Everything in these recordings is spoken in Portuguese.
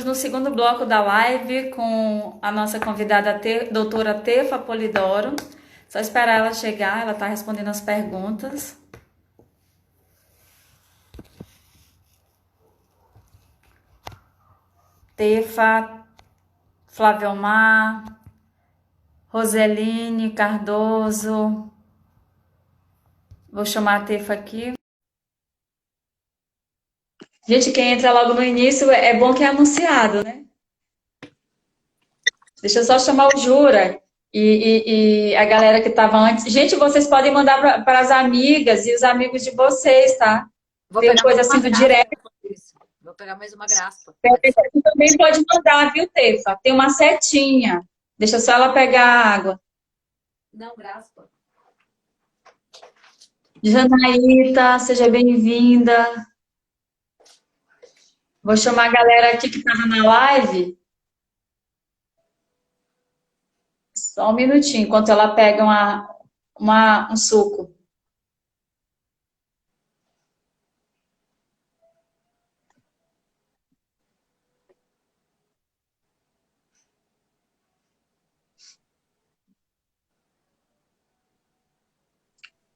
estamos no segundo bloco da live com a nossa convidada, doutora Tefa Polidoro. Só esperar ela chegar, ela está respondendo as perguntas. Tefa, Flaviomar, Roseline Cardoso. Vou chamar a Tefa aqui. Gente, quem entra logo no início é bom que é anunciado, né? Deixa eu só chamar o Jura e a galera que estava antes. Gente, vocês podem mandar para as amigas e os amigos de vocês, tá? Vou Tem pegar coisa mais uma assim do graspa direct. enquanto isso. Vou pegar mais uma graspa. Pode ser. Você também pode mandar, viu, Tefa? Tem uma setinha. Deixa só ela pegar a água. Não, graspa. Janaíta, seja bem-vinda. Vou chamar a galera aqui que estava na live. Só um minutinho, enquanto ela pega um suco.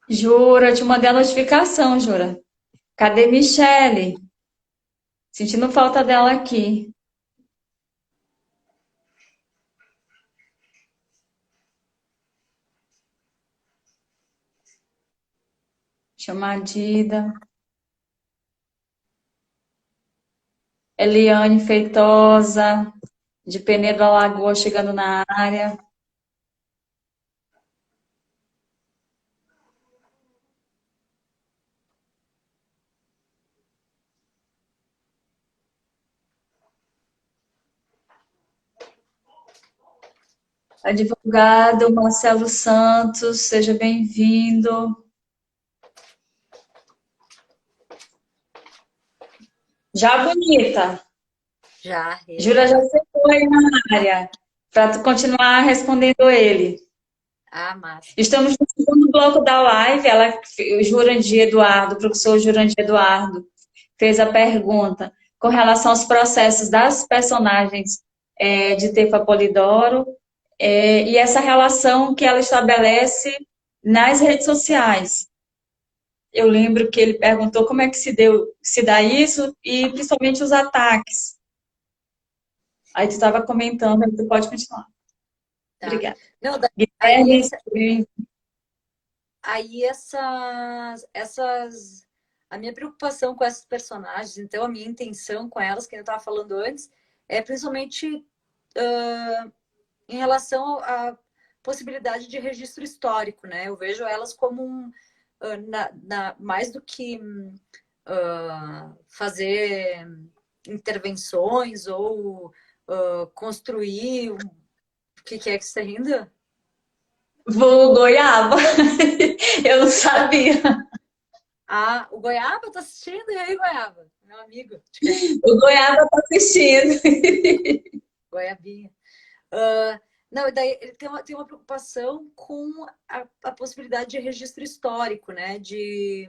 Jura, eu te mandei a notificação, Jura. Cadê Michele? Sentindo falta dela aqui. Chamar a Dida. Eliane Feitosa, de Penedo Alagoas, chegando na área. Advogado Marcelo Santos, seja bem-vindo. Já bonita. Já, Jura, já eita. chegou aí na área, para tu continuar respondendo ele. Ah, massa. Estamos no segundo bloco da live. O Jurandir Eduardo, o professor Jurandir Eduardo, fez a pergunta com relação aos processos das personagens de Tefa Polidoro e essa relação que ela estabelece nas redes sociais. Eu lembro que ele perguntou como é que se dá isso e principalmente os ataques. Aí tu estava comentando, aí tu pode continuar. Tá. Obrigada. Não, aí, Guilherme, aí a minha preocupação com essas personagens, então a minha intenção com elas, que eu estava falando antes, é principalmente em relação à possibilidade de registro histórico, né? Eu vejo elas como mais do que fazer intervenções ou construir. O que é que você está rindo? vou goiaba. Eu não sabia. Ah, o Goiaba tá assistindo? E aí, Goiaba? Meu amigo de carreira. O goiaba tá assistindo. Goiabinha. Não, e daí ele tem uma preocupação com a possibilidade de registro histórico, né? Que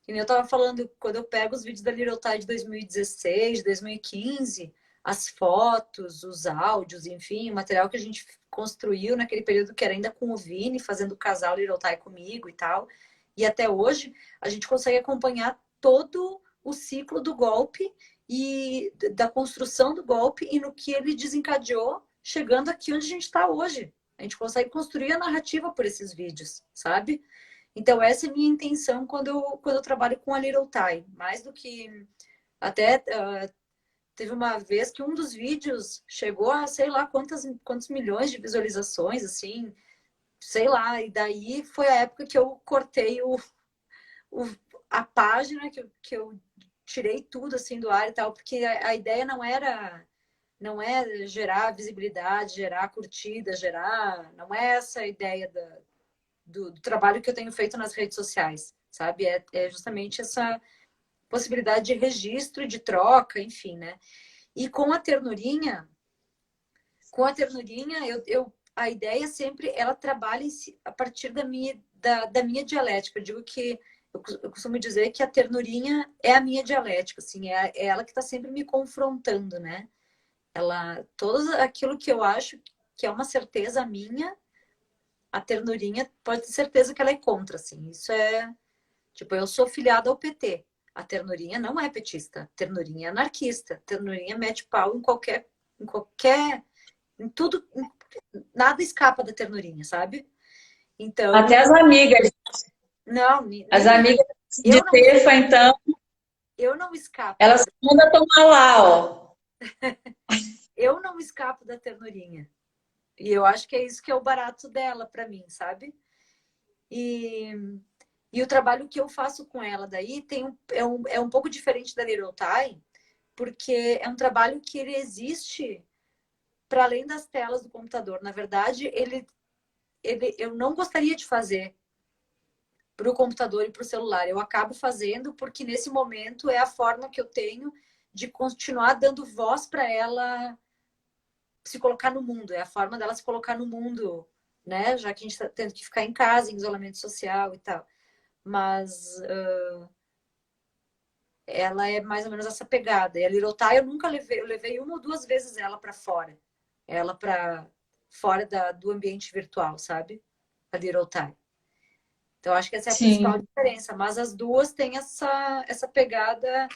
nem eu estava falando, quando eu pego os vídeos da Little Thai de 2016, 2015, as fotos, os áudios, enfim, o material que a gente construiu naquele período que era ainda com o Vini, fazendo o casal Little Thai comigo e tal. E até hoje, a gente consegue acompanhar todo o ciclo do golpe e da construção do golpe e no que ele desencadeou, chegando aqui onde a gente está hoje. A gente consegue construir a narrativa por esses vídeos, sabe? Então, essa é a minha intenção quando eu trabalho com a Little Thai. Mais do que... Até teve uma vez que um dos vídeos chegou a sei lá quantos milhões de visualizações, assim, sei lá. E daí foi a época que eu cortei o, a página, que eu tirei tudo, assim, do ar e tal. Porque a ideia não é gerar visibilidade, gerar curtida, não é essa a ideia do trabalho que eu tenho feito nas redes sociais, sabe? É justamente essa possibilidade de registro, de troca, enfim, né? E com a ternurinha, a ideia sempre, ela trabalha a partir da minha dialética. Eu digo que, eu costumo dizer que a ternurinha é a minha dialética, assim, é ela que está sempre me confrontando, né? Todo aquilo que eu acho que é uma certeza minha, a ternurinha pode ter certeza que ela é contra, assim. Isso é, tipo, eu sou filiada ao PT. A ternurinha não é petista, a ternurinha é anarquista, a ternurinha mete pau em tudo, nada escapa da ternurinha, sabe? Até Então, as amigas. não, As nem amigas de eu não, Tefa, então, eu não escapo da, elas ainda estão lá, ó. eu não escapo da ternurinha. E eu acho que é isso que é o barato dela para mim, sabe? E, e o trabalho que eu faço com ela daí é um pouco diferente da Little Thai, porque é um trabalho que ele existe para além das telas do computador. Na verdade, eu não gostaria de fazer para o computador e para o celular. Eu acabo fazendo porque nesse momento é a forma que eu tenho de continuar dando voz para ela se colocar no mundo. É a forma dela se colocar no mundo, né? Já que a gente está tendo que ficar em casa, em isolamento social e tal. Mas ela é mais ou menos essa pegada. E a Little Thai eu nunca levei, eu levei uma ou duas vezes ela para fora. Ela para fora do ambiente virtual, sabe? A Little Thai. Então, acho que essa é a principal Sim. diferença. Mas as duas têm essa pegada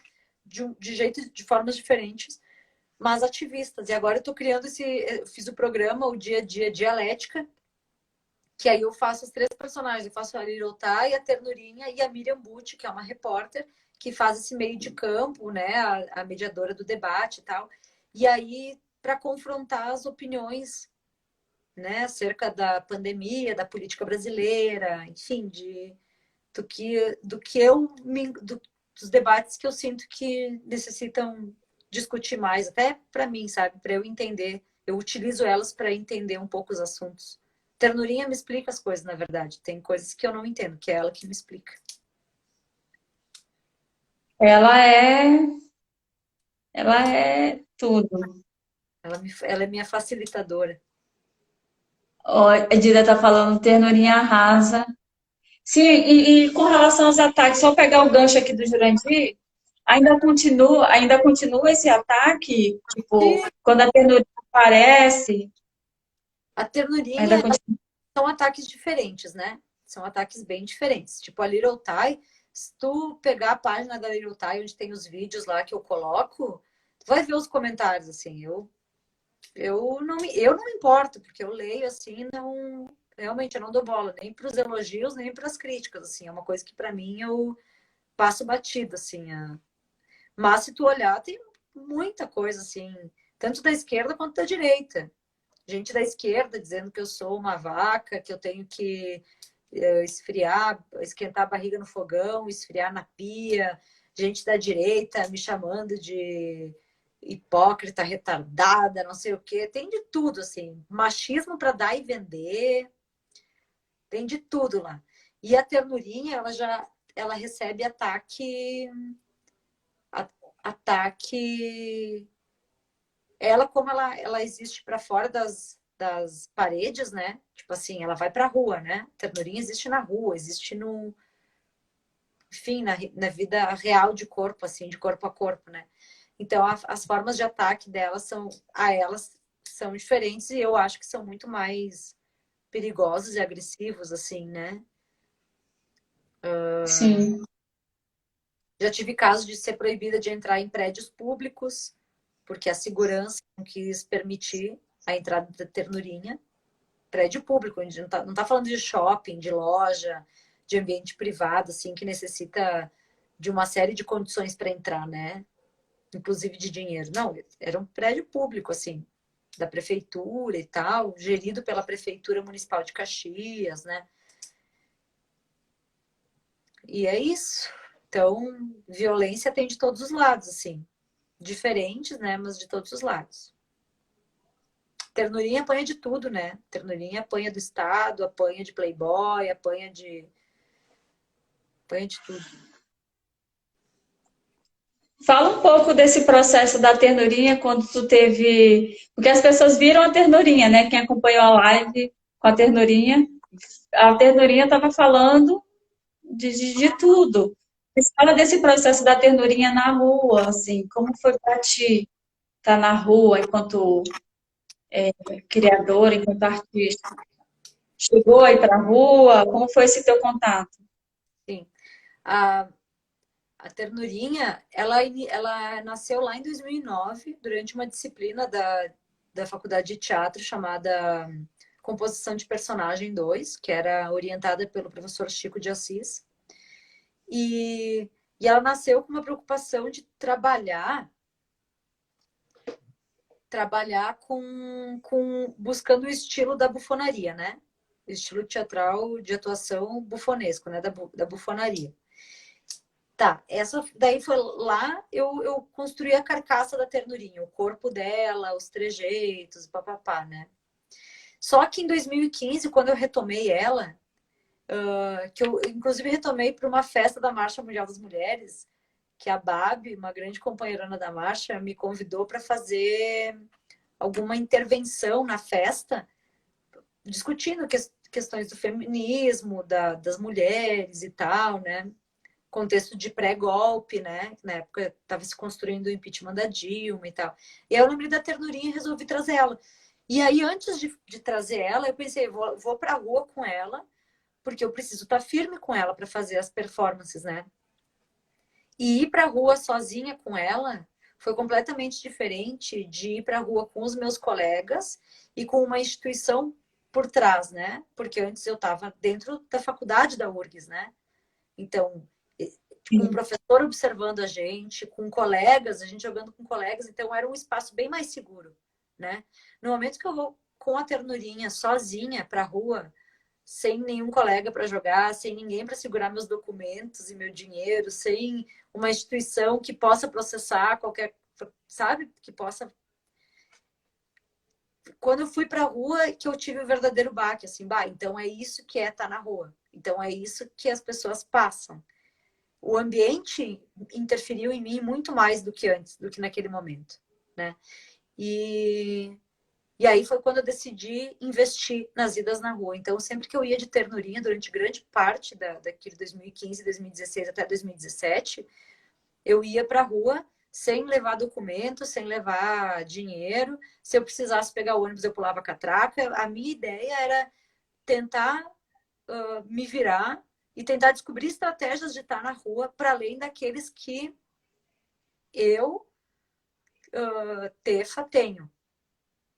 de formas diferentes, mas ativistas. E agora eu estou criando eu fiz o programa, o Dia a Dia Dialética, que aí eu faço os três personagens. Eu faço a Little Thai, a Ternurinha e a Miriam Butti, que é uma repórter, que faz esse meio de campo, né? A mediadora do debate e tal. E aí, para confrontar as opiniões, né, acerca da pandemia, da política brasileira, enfim, do que dos debates que eu sinto que necessitam discutir mais, até para mim, sabe, para eu entender. Eu utilizo elas para entender um pouco os assuntos. Ternurinha me explica as coisas, na verdade. Tem coisas que eu não entendo, que é ela que me explica. Ela é, ela é tudo. Ela é minha facilitadora. Ó, a Dida tá falando ternurinha arrasa. Sim, e com relação aos ataques, só pegar o gancho aqui do Jurandir, ainda continua esse ataque, tipo, Sim. quando a ternurinha aparece, A ainda ternurinha continua. são ataques diferentes, né? São ataques bem diferentes. Tipo, a Little Thai, se tu pegar a página da Little Thai, onde tem os vídeos lá que eu coloco, tu vai ver os comentários, assim. Eu não me importo, porque eu leio, assim, não... Realmente, eu não dou bola nem para os elogios, nem para as críticas, assim. É uma coisa que, para mim, eu passo batido, assim. Mas, se tu olhar, tem muita coisa, assim, tanto da esquerda quanto da direita. Gente da esquerda dizendo que eu sou uma vaca, que eu tenho que esfriar, esquentar a barriga no fogão, esfriar na pia. Gente da direita me chamando de hipócrita, retardada, não sei o quê. Tem de tudo, assim. Machismo para dar e vender. Tem de tudo lá. E a ternurinha, ela recebe ataque. Ela, como ela existe para fora das paredes, né? Tipo assim, ela vai para a rua, né? A ternurinha existe na rua, existe no, enfim, na vida real de corpo, assim, de corpo a corpo, né? Então, as formas de ataque a elas são diferentes e eu acho que são muito mais perigosos e agressivos, assim, né? Sim, Já tive casos de ser proibida de entrar em prédios públicos, porque a segurança não quis permitir a entrada da ternurinha. Prédio público, a gente não tá falando de shopping, de loja, de ambiente privado, assim, que necessita de uma série de condições para entrar, né? Inclusive de dinheiro. Não, era um prédio público, assim, da prefeitura e tal, gerido pela Prefeitura Municipal de Caxias, né? E é isso. Então, violência tem de todos os lados, assim. Diferentes, né? Mas de todos os lados. Ternurinha apanha de tudo, né? Ternurinha apanha do Estado, apanha de playboy, apanha de tudo. fala um pouco desse processo da ternurinha quando tu teve. Porque as pessoas viram a ternurinha, né? Quem acompanhou a live com a ternurinha estava falando de tudo. Mas fala desse processo da ternurinha na rua, assim, como foi para ti tá na rua enquanto criadora, enquanto artista? Chegou aí para a rua? Como foi esse teu contato? Sim. A, a Ternurinha, ela nasceu lá em 2009, durante uma disciplina da Faculdade de Teatro chamada Composição de Personagem 2, que era orientada pelo professor Chico de Assis. E ela nasceu com uma preocupação de trabalhar buscando o estilo da bufonaria, né? O estilo teatral de atuação bufonesco, né? Da bufonaria. Tá, essa daí foi lá, eu construí a carcaça da ternurinha, o corpo dela, os trejeitos, papapá, né? Só que em 2015, quando eu retomei ela, que eu inclusive retomei para uma festa da Marcha Mundial das Mulheres, que a Babi, uma grande companheirona da marcha, me convidou para fazer alguma intervenção na festa, discutindo questões do feminismo, das mulheres e tal, né? Contexto de pré-golpe, né? Na época estava se construindo o impeachment da Dilma e tal. E aí eu lembrei da ternurinha e resolvi trazer ela. E aí, antes de trazer ela, eu pensei, vou para a rua com ela, porque eu preciso estar firme com ela para fazer as performances, né? E ir para a rua sozinha com ela foi completamente diferente de ir para a rua com os meus colegas e com uma instituição por trás, né? Porque antes eu estava dentro da faculdade da URGS, né? Então, com um professor observando a gente, com colegas, a gente jogando com colegas, então era um espaço bem mais seguro, né? No momento que eu vou com a ternurinha sozinha para a rua, sem nenhum colega para jogar, sem ninguém para segurar meus documentos e meu dinheiro, sem uma instituição que possa processar qualquer, sabe? Que possa. Quando eu fui para a rua, que eu tive o verdadeiro baque, assim, então é isso que é estar na rua. Então é isso que as pessoas passam. O ambiente interferiu em mim muito mais do que antes, do que naquele momento, né? E aí foi quando eu decidi investir nas idas na rua. Então, sempre que eu ia de ternurinha, durante grande parte daquele 2015, 2016 até 2017, eu ia para a rua sem levar documento, sem levar dinheiro. Se eu precisasse pegar o ônibus, eu pulava a catraca. A minha ideia era tentar me virar e tentar descobrir estratégias de estar na rua para além daqueles que eu, Tefa, tenho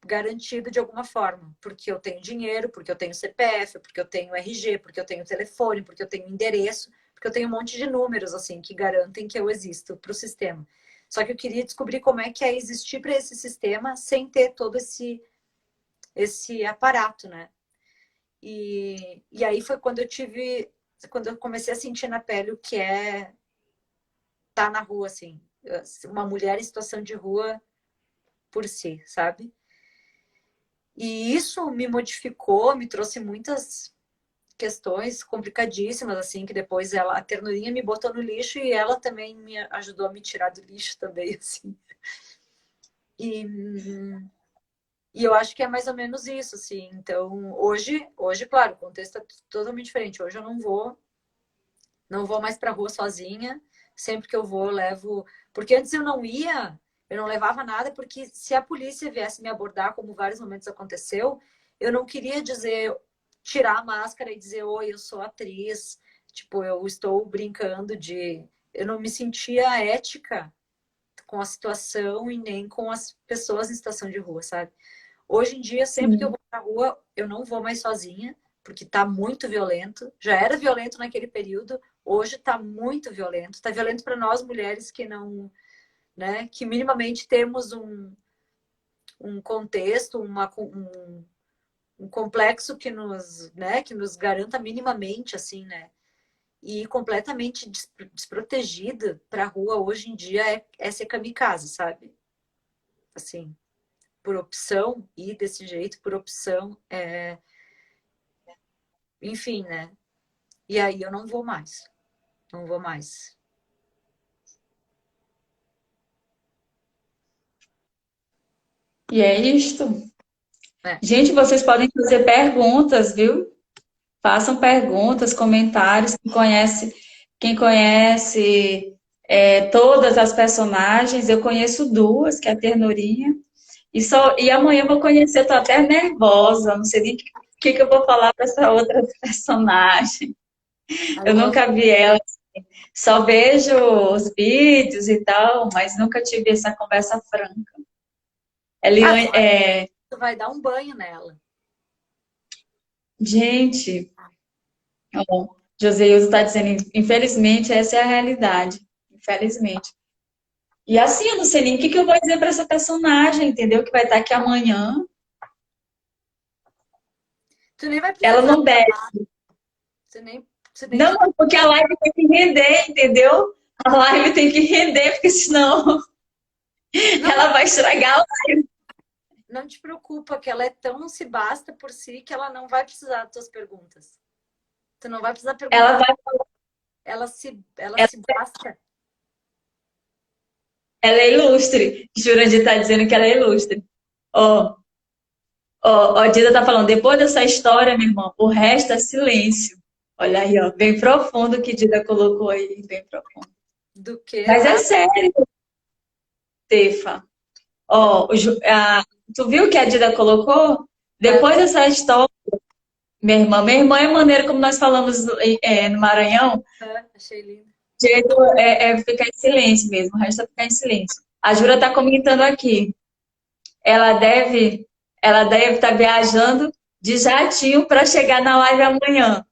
garantido de alguma forma, porque eu tenho dinheiro, porque eu tenho CPF, porque eu tenho RG, porque eu tenho telefone, porque eu tenho endereço, porque eu tenho um monte de números assim que garantem que eu existo para o sistema. Só que eu queria descobrir como é que é existir para esse sistema sem ter todo esse aparato, né? E aí foi quando eu comecei a sentir na pele o que é estar na rua, assim, uma mulher em situação de rua por si, sabe? E isso me modificou, me trouxe muitas questões complicadíssimas, assim, que depois a ternurinha me botou no lixo e ela também me ajudou a me tirar do lixo também, assim. E, e eu acho que é mais ou menos isso, assim. Então, hoje, claro, o contexto é totalmente diferente. Hoje eu não vou mais pra rua sozinha. Sempre que eu vou, eu levo. Porque antes eu não levava nada, porque se a polícia viesse me abordar, como vários momentos aconteceu, eu não queria tirar a máscara e dizer, oi, eu sou atriz. Tipo, eu estou brincando de. Eu não me sentia ética com a situação e nem com as pessoas em situação de rua, sabe? Hoje em dia, sempre que eu Sim. vou pra rua, eu não vou mais sozinha, porque tá muito violento. Já era violento naquele período, hoje tá muito violento. Tá violento para nós mulheres que não, né, que minimamente temos um contexto, um complexo que nos garanta minimamente, assim, né? E completamente desprotegida para a rua hoje em dia é ser kamikaze, sabe? Assim, por opção, ir desse jeito, por opção, enfim, né? E aí eu não vou mais. Não vou mais. E é isto. É. Gente, vocês podem fazer perguntas, viu? Façam perguntas, comentários. Quem conhece todas as personagens, eu conheço duas, que é a Ternurinha, e amanhã eu vou conhecer, eu tô até nervosa, não sei nem o que eu vou falar para essa outra personagem. Eu Aham. nunca vi ela, só vejo os vídeos e tal, mas nunca tive essa conversa franca. Ah, Eliane, tu vai dar um banho nela. gente, ó, Joseuso está dizendo, infelizmente, essa é a realidade. Infelizmente. E assim, eu não sei nem o que eu vou dizer para essa personagem, entendeu? Que vai estar aqui amanhã. Tu nem vai Ela precisar não bebe. falar. Tu nem Não, porque a live tem que render, entendeu? A live tem que render, porque senão Não, ela vai estragar. não te preocupa, que ela é tão se basta por si que ela não vai precisar das tuas perguntas. Tu não vai precisar perguntar Ela nada. vai. Ela se basta. Ela é ilustre. Jurandir está dizendo que ela é ilustre. Ó, ó, a Dida tá falando, depois dessa história, meu irmão, o resto é silêncio. Olha aí, ó, bem profundo que Dida colocou aí, bem profundo. Do que Mas é nada. sério, Tefa. Ó, tu viu que a Dida colocou? Depois dessa história, minha irmã é maneira, como nós falamos no Maranhão, Achei lindo. o jeito é ficar em silêncio mesmo, o resto é ficar em silêncio. A Jura está comentando aqui, ela deve ela deve estar viajando de jatinho para chegar na live amanhã.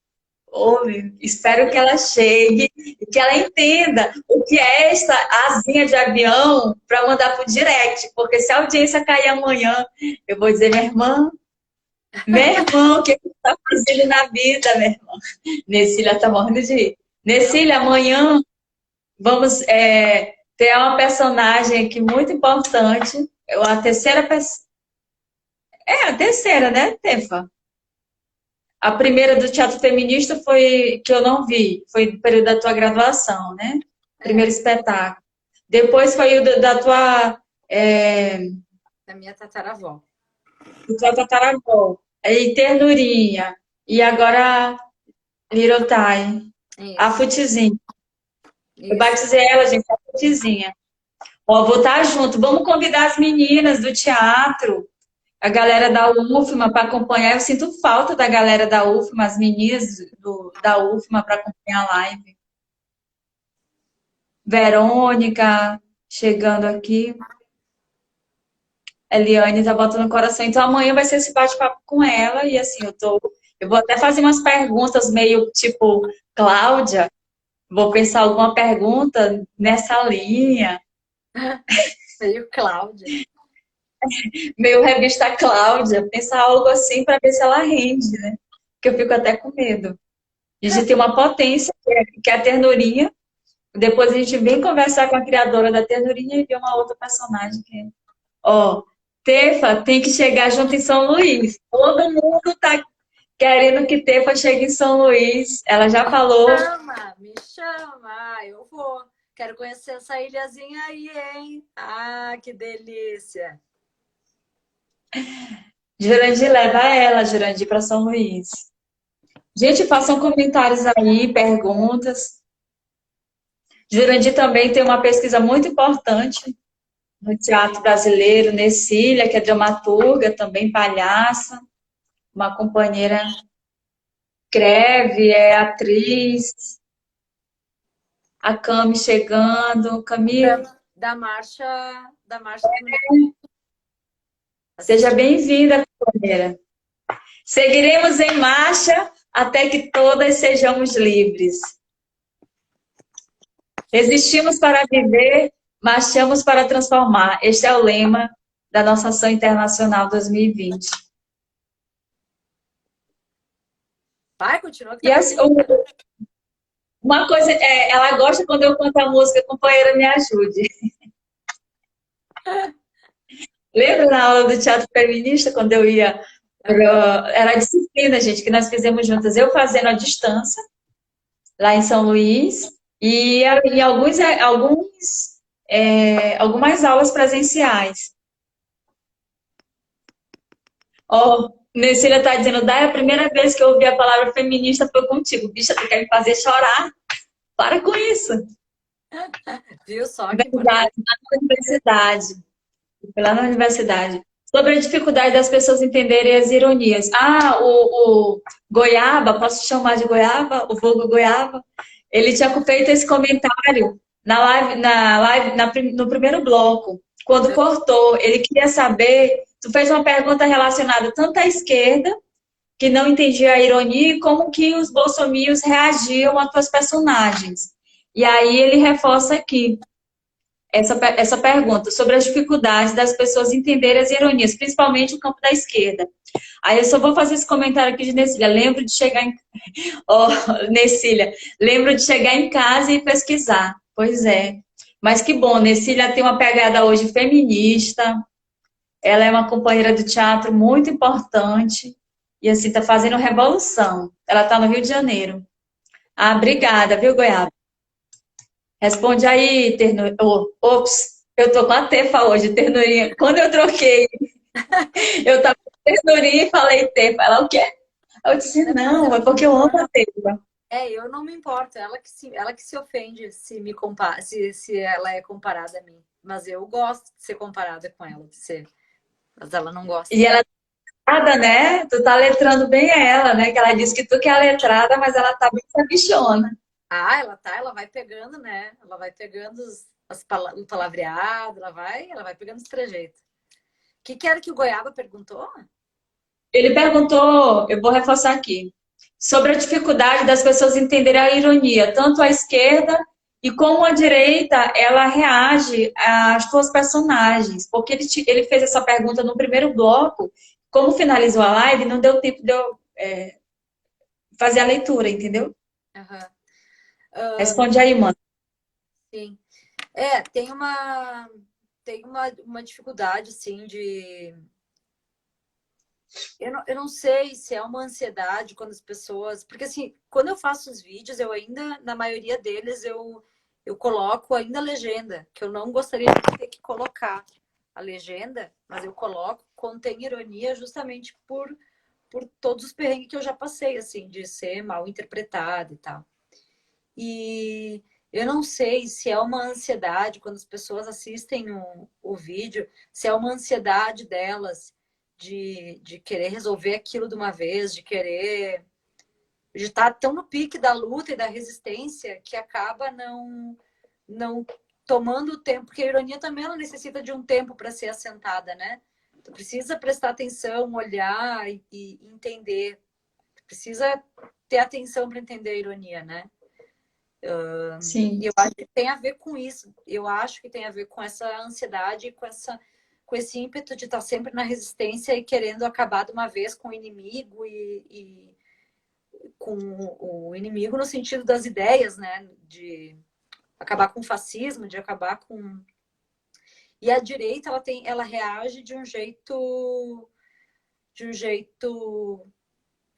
Espero que ela chegue e que ela entenda o que é essa asinha de avião para mandar para o direct, porque se a audiência cair amanhã, eu vou dizer, meu irmão, o que você está fazendo na vida, meu irmão? Nessília está morrendo de rir. Não, Nessília, amanhã vamos ter uma personagem aqui muito importante, a terceira, a terceira, né, Tefa? A primeira do teatro feminista foi que eu não vi, foi do período da tua graduação, né? é, Primeiro espetáculo. Depois foi o da tua, da minha tataravó. do teu tataravó. Aí Ternurinha. E agora Little Time. A Isso, Futizinha. Eu isso. batizei ela, gente, a Futizinha. Ó, vou estar junto. Vamos convidar as meninas do teatro, a galera da UFMA para acompanhar. Eu sinto falta da galera da UFMA, as meninas da UFMA para acompanhar a live. Verônica chegando aqui. Eliane tá botando no coração. Então amanhã vai ser esse bate-papo com ela. E assim, eu vou até fazer umas perguntas meio tipo, Cláudia, vou pensar alguma pergunta nessa linha, Veio Cláudia. meio revista Cláudia, pensar algo assim para ver se ela rende, né? Porque eu fico até com medo. A gente tem uma potência, que é a ternurinha. Depois a gente vem conversar com a criadora da ternurinha e ver uma outra personagem que é. Ó, Tefa tem que chegar junto em São Luís. Todo mundo tá querendo que Tefa chegue em São Luís. Ela já falou. Me chama, eu vou. Quero conhecer essa ilhazinha aí, hein? Ah, que delícia. Jurandir, leva ela, Jurandir, para São Luís. Gente, façam comentários aí, perguntas. Jurandir também tem uma pesquisa muito importante no teatro brasileiro, Nessília, que é dramaturga, também palhaça, uma companheira escreve, é atriz. A Cami chegando. Cami, Da marcha do seja assisti. bem-vinda, companheira. Seguiremos em marcha até que todas sejamos livres. Resistimos para viver, marchamos para transformar. Este é o lema da nossa Ação Internacional 2020. Vai, continua que E tá assim, bonito. uma coisa, ela gosta quando eu canto a música Companheira Me Ajude. Lembra na aula do teatro feminista, quando eu ia. Era a disciplina, gente, que nós fizemos juntas. Eu fazendo à distância, lá em São Luís, e em algumas aulas presenciais. Ó, Necília está dizendo, Dai, a primeira vez que eu ouvi a palavra feminista foi contigo. Bicha, tu quer me fazer chorar? Para com isso. Viu só que Verdade, importante? lá na universidade. Foi lá na universidade. Sobre a dificuldade das pessoas entenderem as ironias. Ah, o Goiaba, posso chamar de Goiaba? O vulgo Goiaba? Ele tinha feito esse comentário no primeiro bloco, quando cortou. Ele queria saber, tu fez uma pergunta relacionada tanto à esquerda, que não entendia a ironia, e como que os bolsominions reagiam a tuas personagens. E aí ele reforça aqui essa pergunta sobre as dificuldades das pessoas entenderem as ironias, principalmente o campo da esquerda. Aí eu só vou fazer esse comentário aqui de Nessília. Oh, Nessília, lembro de chegar em casa e pesquisar. Pois é. Mas que bom, Nessília tem uma pegada hoje feminista. Ela é uma companheira do teatro muito importante. E assim, está fazendo revolução. Ela está no Rio de Janeiro. Ah, obrigada, viu, Goiaba? Responde aí, ternura. Oh, ops, eu tô com a Tefa hoje, ternurinha. Quando eu troquei, eu tava com ternurinha e falei Tefa. Ela, o quê? Eu disse, não, é porque eu amo a Tefa. Eu não me importo, ela que se ofende se me compara, se ela é comparada a mim. Mas eu gosto de ser comparada com ela, de ser. Mas ela não gosta. E ela é letrada, né? Tu tá letrando bem ela, né? Que ela disse que tu que é letrada, mas ela tá bem sabichona. Ah, ela vai pegando, né? Ela vai pegando o palavreado, ela vai pegando os trejeitos. O que era que o Goiaba perguntou? Ele perguntou, eu vou reforçar aqui, sobre a dificuldade das pessoas entenderem a ironia, tanto a esquerda e como a direita ela reage às suas personagens. Porque ele fez essa pergunta no primeiro bloco, como finalizou a live, não deu tempo de eu fazer a leitura, entendeu? Aham. Responde aí, mano. Sim. Tem uma dificuldade, assim, de. Eu não sei se é uma ansiedade quando as pessoas. Porque, assim, quando eu faço os vídeos, eu ainda, na maioria deles, eu coloco ainda a legenda, que eu não gostaria de ter que colocar a legenda, mas eu coloco, contém ironia justamente por todos os perrengues que eu já passei, assim, de ser mal interpretada e tal. E eu não sei se é uma ansiedade quando as pessoas assistem o vídeo, se é uma ansiedade delas de querer resolver aquilo de uma vez, de estar tão no pique da luta e da resistência que acaba não tomando o tempo, porque a ironia também ela necessita de um tempo para ser assentada, né? Tu precisa prestar atenção, olhar e entender. Tu precisa ter atenção para entender a ironia, né? E Sim. eu acho que tem a ver com isso. Eu acho que tem a ver com essa ansiedade, com esse ímpeto de estar sempre na resistência e querendo acabar de uma vez com o inimigo e com o inimigo no sentido das ideias, né? De acabar com o fascismo, de acabar com. E a direita ela reage de um jeito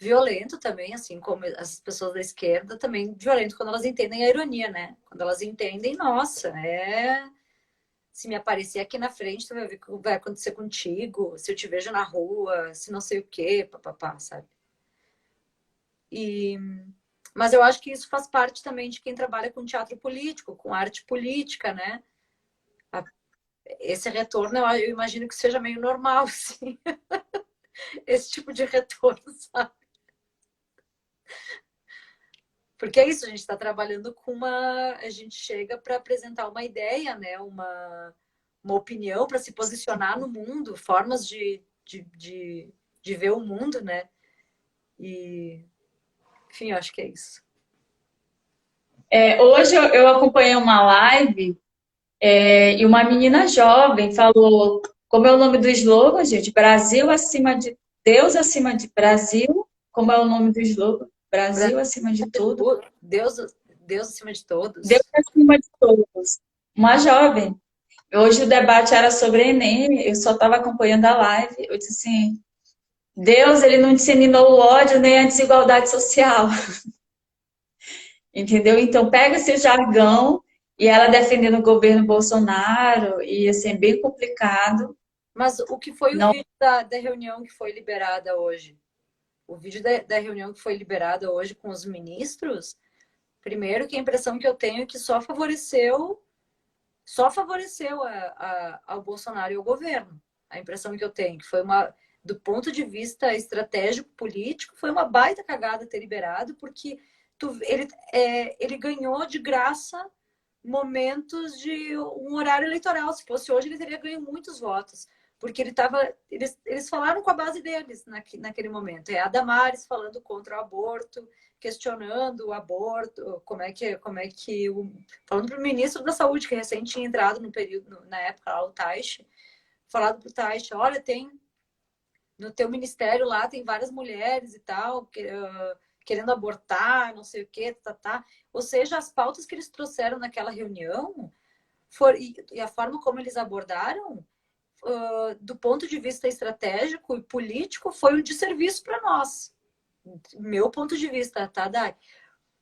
violento também, assim como as pessoas da esquerda também violento quando elas entendem a ironia, né? Quando elas entendem, nossa, se me aparecer aqui na frente, tu vai ver o que vai acontecer contigo, se eu te vejo na rua, se não sei o quê, papapá, sabe? E mas eu acho que isso faz parte também de quem trabalha com teatro político, com arte política, né? Esse retorno eu imagino que seja meio normal, assim. Esse tipo de retorno, sabe? Porque é isso, a gente está trabalhando com uma. A gente chega para apresentar uma ideia, né? Uma opinião para se posicionar no mundo, formas de ver o mundo, né? E, enfim, eu acho que é isso. Hoje eu acompanhei uma live e uma menina jovem falou, como é o nome do slogan, gente? Brasil acima de Deus acima de Brasil, como é o nome do slogan? Brasil acima de tudo. Deus, Deus acima de Deus todos. acima de todos. Uma jovem. Hoje o debate era sobre Enem, eu só estava acompanhando a live. Eu disse assim: Deus, ele não disseminou o ódio nem a desigualdade social. Entendeu? Então, pega esse jargão e ela defendendo o governo Bolsonaro, e assim, é bem complicado. Mas o que foi o Não, vídeo da reunião que foi liberada hoje? O vídeo da reunião que foi liberada hoje com os ministros Primeiro que a impressão que eu tenho é que só favoreceu ao Bolsonaro e ao governo. A impressão que eu tenho que foi do ponto de vista estratégico político, foi uma baita cagada ter liberado, porque ele ganhou de graça momentos de um horário eleitoral. Se fosse hoje, ele teria ganho muitos votos, porque eles falaram com a base deles naquele momento. É a Damares falando contra o aborto, questionando o aborto, falando para o ministro da Saúde, que recém tinha entrado no período, na época lá, o Taixe, falado para o Taixe, olha, no teu ministério lá tem várias mulheres e tal, querendo abortar, não sei o que, tá. Ou seja, as pautas que eles trouxeram naquela reunião e a forma como eles abordaram, do ponto de vista estratégico e político, foi um desserviço para nós. Meu ponto de vista, tá, Dai?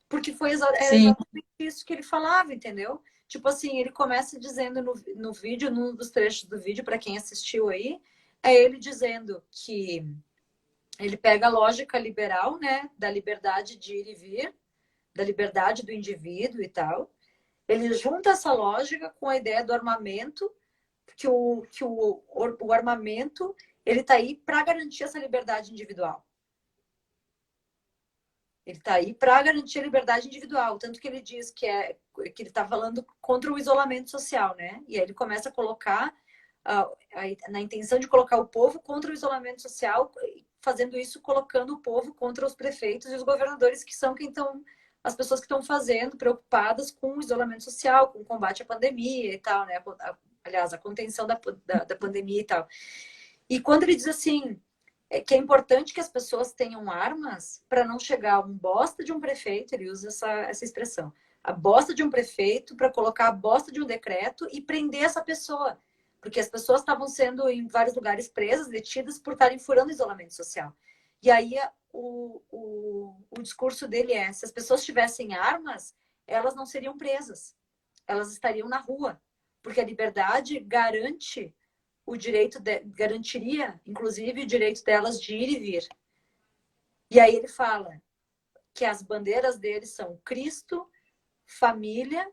Porque era exatamente isso que ele falava, entendeu? Tipo assim, ele começa dizendo no vídeo, num dos trechos do vídeo, para quem assistiu aí, é ele dizendo que ele pega a lógica liberal, né, da liberdade de ir e vir, da liberdade do indivíduo e tal. Ele junta essa lógica com a ideia do armamento, que o armamento ele está aí para garantir essa liberdade individual. Ele está aí para garantir a liberdade individual. Tanto que ele diz que ele está falando contra o isolamento social, né? E aí ele começa a colocar, na intenção de colocar o povo contra o isolamento social, fazendo isso, colocando o povo contra os prefeitos e os governadores, que são as pessoas que estão fazendo, preocupadas com o isolamento social, com o combate à pandemia e tal, né? Aliás, a contenção da pandemia e tal. E quando ele diz assim, que é importante que as pessoas tenham armas para não chegar um bosta de um prefeito, ele usa essa expressão, a bosta de um prefeito para colocar a bosta de um decreto e prender essa pessoa. Porque as pessoas estavam sendo, em vários lugares, presas, detidas por estarem furando o isolamento social. E aí o discurso dele é, se as pessoas tivessem armas, elas não seriam presas. Elas estariam na rua. Porque a liberdade garantiria, inclusive, o direito delas de ir e vir. E aí ele fala que as bandeiras deles são Cristo, família,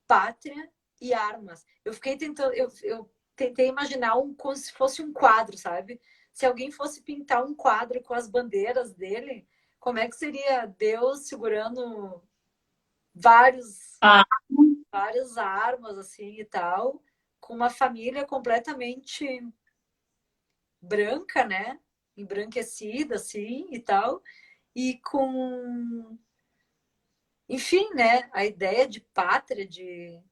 pátria e armas. Eu fiquei tentando, eu tentei imaginar como se fosse um quadro, sabe? Se alguém fosse pintar um quadro com as bandeiras dele, como é que seria Deus segurando várias armas assim e tal, com uma família completamente branca, né? Embranquecida assim e tal, e com, enfim, né? A ideia de pátria, de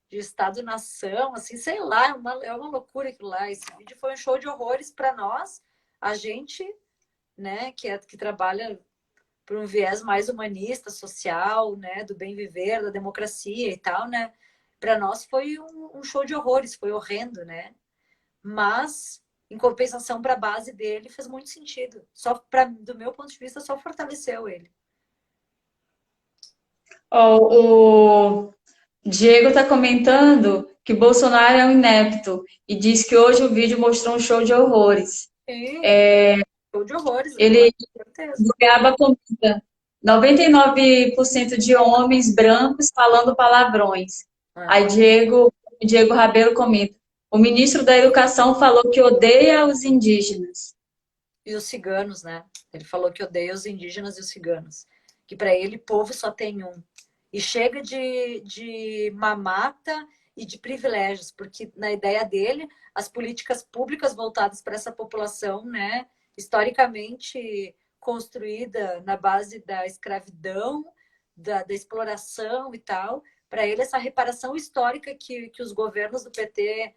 Estado-nação, assim, sei lá, é uma loucura aquilo lá. Esse vídeo foi um show de horrores para nós, a gente, né, que trabalha por um viés mais humanista, social, né, do bem viver, da democracia e tal, né? Para nós foi um show de horrores, foi horrendo, né? Mas, em compensação, para a base dele fez muito sentido. Do meu ponto de vista, só fortaleceu ele. O Diego está comentando que Bolsonaro é um inepto e diz que hoje o vídeo mostrou um show de horrores. Sim, show de horrores. Ele, Com certeza. Goiaba comenta, 99% de homens brancos falando palavrões. Aí Diego Rabelo comenta, o ministro da Educação falou que odeia os indígenas. E os ciganos, né? Ele falou que odeia os indígenas e os ciganos. Que para ele, povo só tem um. E chega de mamata e de privilégios, porque na ideia dele, as políticas públicas voltadas para essa população, né, historicamente construída na base da escravidão, da exploração e tal, para ele essa reparação histórica que os governos do PT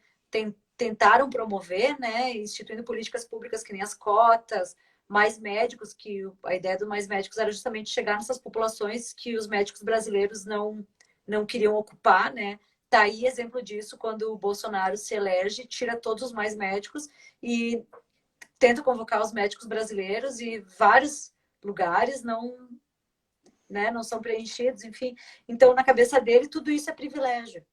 tentaram promover, né, instituindo políticas públicas que nem as cotas, mais médicos, que a ideia do mais médicos era justamente chegar nessas populações que os médicos brasileiros não queriam ocupar, né? Tá aí exemplo disso quando o Bolsonaro se elege, tira todos os mais médicos e tenta convocar os médicos brasileiros e vários lugares não são preenchidos, enfim. Então, na cabeça dele, tudo isso é privilégio.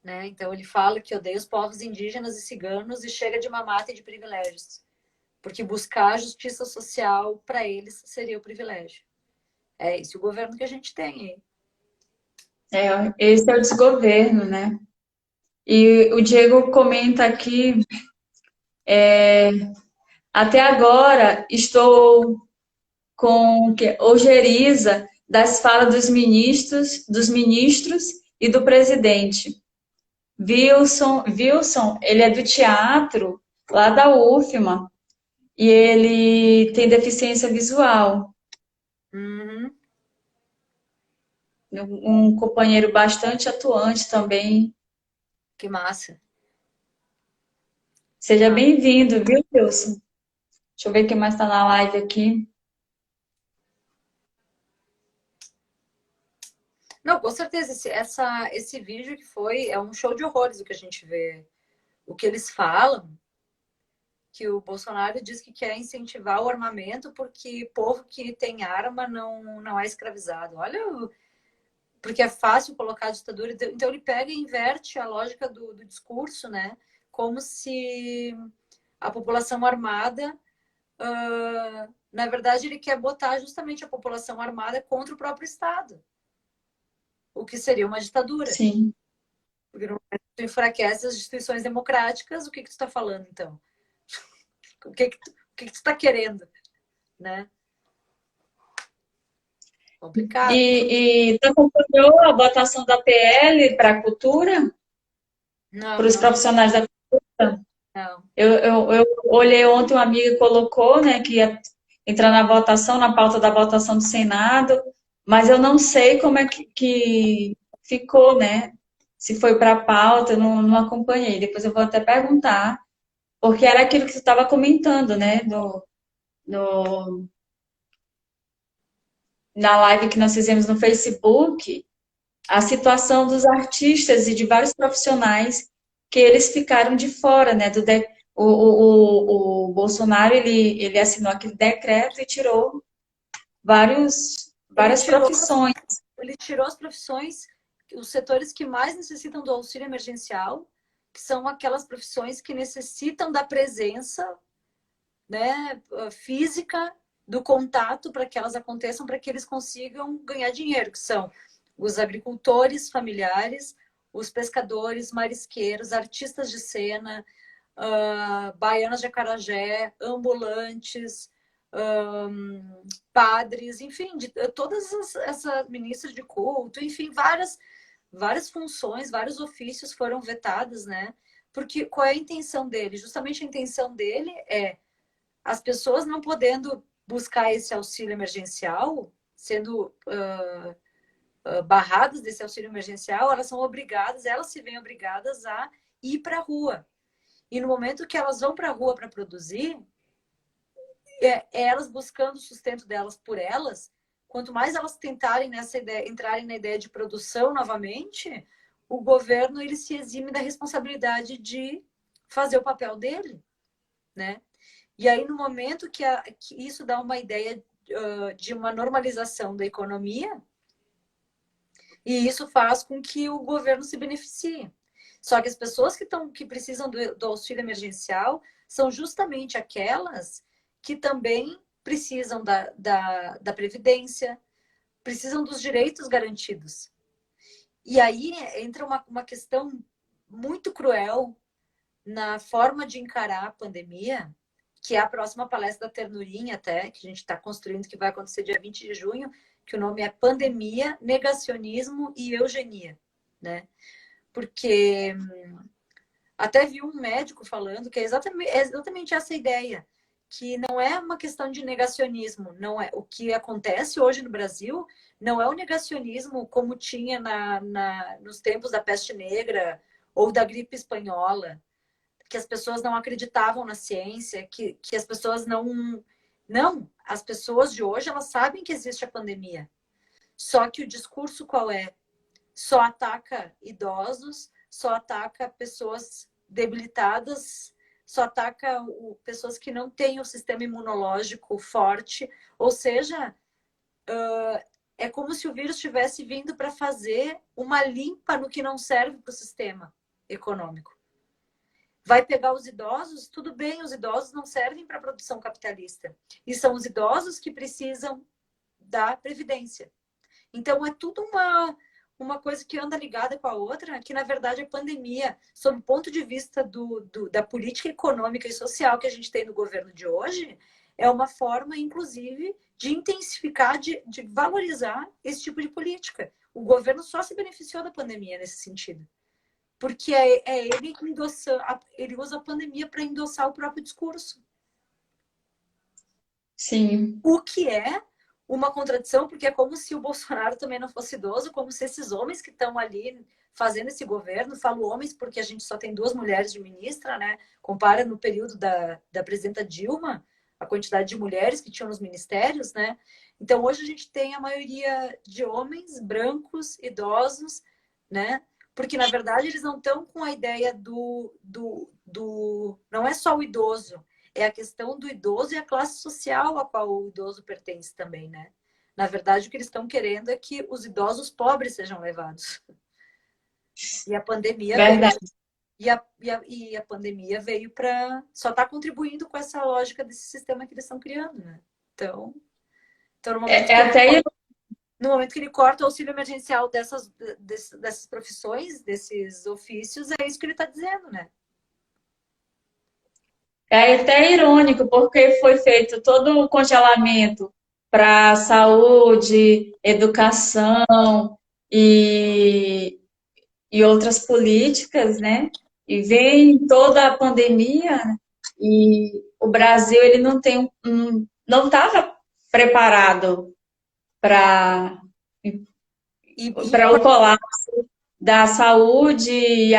Né? Então, ele fala que odeia os povos indígenas e ciganos e chega de mamata e de privilégios. Porque buscar a justiça social, para eles, seria o privilégio. É esse o governo que a gente tem aí. Esse é o desgoverno, né? E o Diego comenta aqui, até agora estou com ojeriza das falas dos ministros e do presidente. Wilson, ele é do teatro lá da UFMA e ele tem deficiência visual. Uhum. Um companheiro bastante atuante também. Que massa. Que Seja massa. bem-vindo, viu, Wilson? Deixa eu ver quem mais está na live aqui. Não, com certeza, esse vídeo que foi, é um show de horrores o que a gente vê. O que eles falam, que o Bolsonaro diz que quer incentivar o armamento porque povo que tem arma não é escravizado. Olha, porque é fácil colocar a ditadura. Então ele pega e inverte a lógica do discurso, né? Como se a população armada, na verdade, ele quer botar justamente a população armada contra o próprio Estado, o que seria uma ditadura. Sim. Porque no momento que tu enfraquece as instituições democráticas, o que tu está falando, então? O que tu está querendo, né? Complicado. E tu acompanhou a votação da PL para a cultura? Para Não, os profissionais da cultura? não. Eu olhei ontem, uma amiga colocou, né, que ia entrar na votação, na pauta da votação do Senado, mas eu não sei como é que ficou, né? Se foi para a pauta, eu não acompanhei. Depois eu vou até perguntar, porque era aquilo que você estava comentando, né? Na live que nós fizemos no Facebook, a situação dos artistas e de vários profissionais que eles ficaram de fora, né? O Bolsonaro ele assinou aquele decreto e tirou Ele várias tirou, profissões. ele tirou as profissões, os setores que mais necessitam do auxílio emergencial, que são aquelas profissões que necessitam da presença, né, física, do contato para que elas aconteçam, para que eles consigam ganhar dinheiro, que são os agricultores familiares, os pescadores, marisqueiros, artistas de cena, baianas de acarajé, ambulantes, padres, enfim, todas essas ministras de culto, enfim, várias funções, vários ofícios foram vetados, né? Porque qual é a intenção dele? Justamente a intenção dele é as pessoas não podendo buscar esse auxílio emergencial, sendo barradas desse auxílio emergencial, elas são obrigadas, elas se veem obrigadas a ir para a rua. E no momento que elas vão para a rua para produzir, elas buscando o sustento delas por elas, quanto mais elas tentarem nessa ideia, entrarem na ideia de produção novamente, o governo ele se exime da responsabilidade de fazer o papel dele, né? E aí, no momento que isso dá uma ideia de uma normalização da economia, e isso faz com que o governo se beneficie. Só que as pessoas que precisam do auxílio emergencial são justamente aquelas que também precisam da previdência, precisam dos direitos garantidos. E aí entra uma questão muito cruel na forma de encarar a pandemia, que é a próxima palestra da Ternurinha até, que a gente está construindo, que vai acontecer dia 20 de junho, que o nome é Pandemia, Negacionismo e Eugenia, né? Porque até vi um médico falando que é exatamente essa ideia, que não é uma questão de negacionismo, não é o que acontece hoje no Brasil, não é o negacionismo como tinha nos tempos da peste negra ou da gripe espanhola, que as pessoas não acreditavam na ciência, que as pessoas não. Não, as pessoas de hoje elas sabem que existe a pandemia. Só que o discurso qual é? Só ataca idosos, só ataca pessoas debilitadas, só ataca pessoas que não têm o sistema imunológico forte. Ou seja, é como se o vírus tivesse vindo para fazer uma limpa no que não serve para o sistema econômico. Vai pegar os idosos, tudo bem, os idosos não servem para a produção capitalista. E são os idosos que precisam da Previdência. Então, é tudo uma coisa que anda ligada com a outra, que, na verdade, a pandemia, sob o ponto de vista da política econômica e social que a gente tem no governo de hoje, é uma forma, inclusive, de intensificar, de valorizar esse tipo de política. O governo só se beneficiou da pandemia nesse sentido. Porque ele que ele usa a pandemia para endossar o próprio discurso. Sim. O que é uma contradição, porque é como se o Bolsonaro também não fosse idoso, como se esses homens que estão ali fazendo esse governo, falo homens porque a gente só tem 2 mulheres de ministra, né? Compara no período da presidenta Dilma, a quantidade de mulheres que tinham nos ministérios, né? Então, hoje a gente tem a maioria de homens brancos, idosos, né? Porque, na verdade, eles não estão com a ideia não é só o idoso, é a questão do idoso e a classe social a qual o idoso pertence também, né? Na verdade, o que eles estão querendo é que os idosos pobres sejam levados. E a pandemia veio, Verdade. e a pandemia veio para só está contribuindo com essa lógica desse sistema que eles estão criando, né? Então no momento É até no momento que ele corta o auxílio emergencial dessas profissões, desses ofícios, é isso que ele está dizendo, né? É até irônico, porque foi feito todo o congelamento para saúde, educação e, e outras políticas, né? E vem toda a pandemia e o Brasil ele não estava preparado para para o colapso da saúde,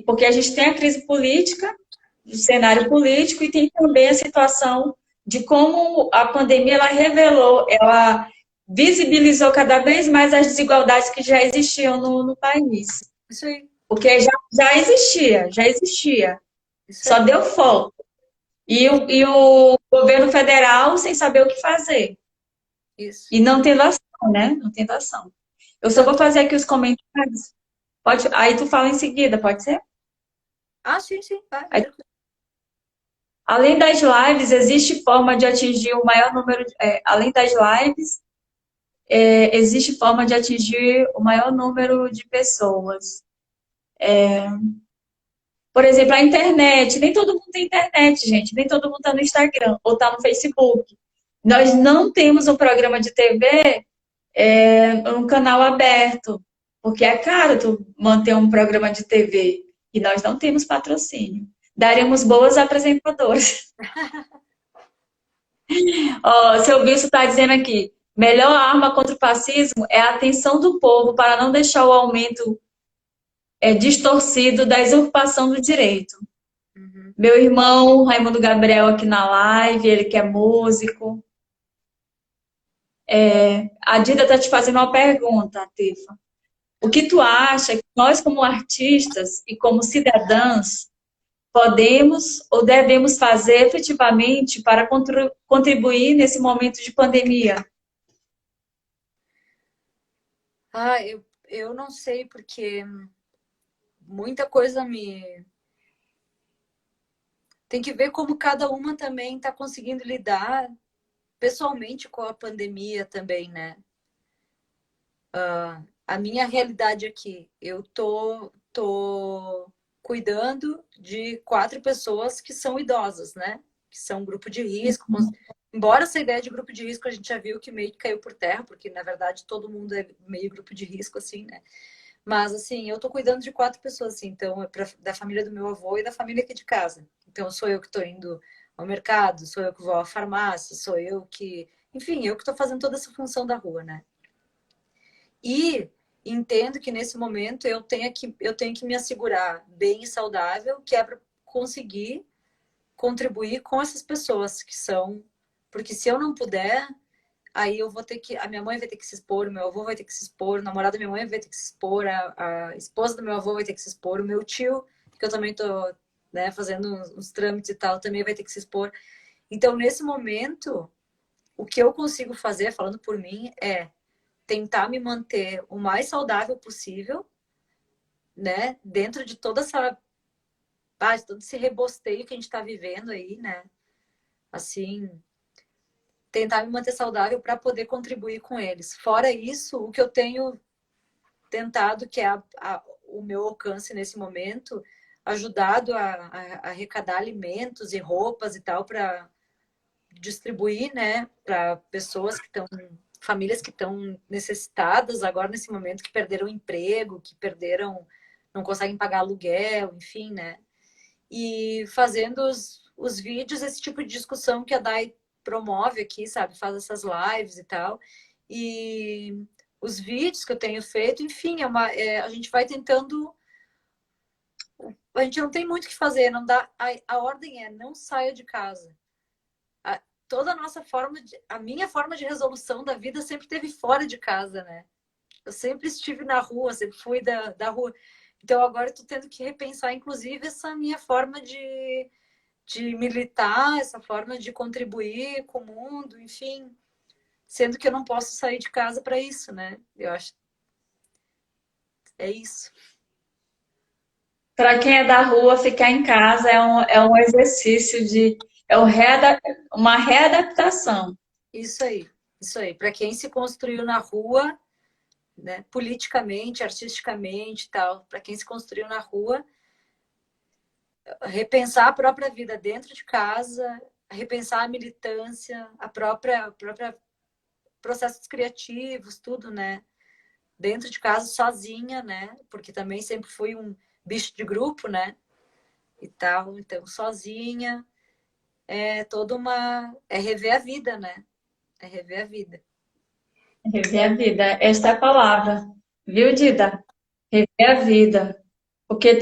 porque a gente tem a crise política, o cenário político, e tem também a situação de como a pandemia ela revelou, ela visibilizou cada vez mais as desigualdades que já existiam no país. Isso aí, Porque já existia, isso só aí. deu foco. E o governo federal sem saber o que fazer. Isso. E não tendo ação, né? Não tendo ação. Eu só vou Tanto. fazer aqui os comentários. Pode, aí tu fala em seguida, pode ser? Ah, sim, sim, vai Aí, tranquilo. além das lives, existe forma de atingir o maior número. Além das lives, existe forma de atingir o maior número de pessoas. Por exemplo, a internet. Nem todo mundo tem internet, gente. Nem todo mundo está no Instagram ou está no Facebook. Nós não temos um programa de TV, um canal aberto, porque é caro tu manter um programa de TV e nós não temos patrocínio. Daremos boas apresentadoras. Ó, seu Bispo está dizendo aqui, melhor arma contra o fascismo é a atenção do povo para não deixar o aumento distorcido da usurpação do direito. Uhum. Meu irmão Raimundo Gabriel aqui na live, ele que é músico. A Dida está te fazendo uma pergunta, Tifa. O que tu acha que nós, como artistas e como cidadãs, podemos ou devemos fazer efetivamente para contribuir nesse momento de pandemia? Ah, eu não sei, porque muita coisa me. Tem que ver como cada uma também está conseguindo lidar pessoalmente com a pandemia também, né? A minha realidade aqui, eu tô cuidando de 4 pessoas que são idosas, né? Que são grupo de risco. Embora essa ideia de grupo de risco a gente já viu que meio que caiu por terra, porque na verdade todo mundo é meio grupo de risco, assim, né? Mas assim, eu tô cuidando de 4 pessoas, assim, então da família do meu avô e da família aqui de casa. Então sou eu que tô indo ao mercado, sou eu que vou à farmácia, sou eu que, enfim, eu que tô fazendo toda essa função da rua, né? E entendo que nesse momento eu tenho que me assegurar bem e saudável, que é para conseguir contribuir com essas pessoas que são. Porque se eu não puder, aí eu vou ter que. A minha mãe vai ter que se expor, o meu avô vai ter que se expor, o namorado da minha mãe vai ter que se expor, a esposa do meu avô vai ter que se expor, o meu tio, que eu também tô, né, fazendo uns trâmites e tal, também vai ter que se expor. Então, nesse momento, o que eu consigo fazer, falando por mim, é tentar me manter o mais saudável possível, né? Dentro de toda essa. Todo esse rebosteio que a gente está vivendo aí, né? Assim, tentar me manter saudável para poder contribuir com eles. Fora isso, o que eu tenho tentado, que é o meu alcance nesse momento, ajudado a arrecadar alimentos e roupas e tal para distribuir, né, para pessoas que estão, famílias que estão necessitadas agora nesse momento, que perderam emprego, que perderam, não conseguem pagar aluguel, enfim, né? E fazendo os vídeos, esse tipo de discussão que a Dai promove aqui, sabe? Faz essas lives e tal. E os vídeos que eu tenho feito, enfim, a gente vai tentando. A gente não tem muito o que fazer, não dá. A ordem é não saia de casa. Toda a nossa a minha forma de resolução da vida sempre teve fora de casa, né? Eu sempre estive na rua, sempre fui da rua. Então agora eu tô tendo que repensar, inclusive, essa minha forma de militar, essa forma de contribuir com o mundo, enfim. Sendo que eu não posso sair de casa para isso, né? Eu acho. É isso. Para quem é da rua, ficar em casa é um exercício uma readaptação. Isso aí. Isso aí. Para quem se construiu na rua, né, politicamente, artisticamente e tal, para quem se construiu na rua, repensar a própria vida dentro de casa, repensar a militância, a própria processos criativos, tudo, né? Dentro de casa, sozinha, né? Porque também sempre fui um bicho de grupo, né? E tal, então sozinha é toda uma... é rever a vida, né? É rever a vida. Rever a vida, esta é a palavra. Viu, Dida? Rever a vida. Porque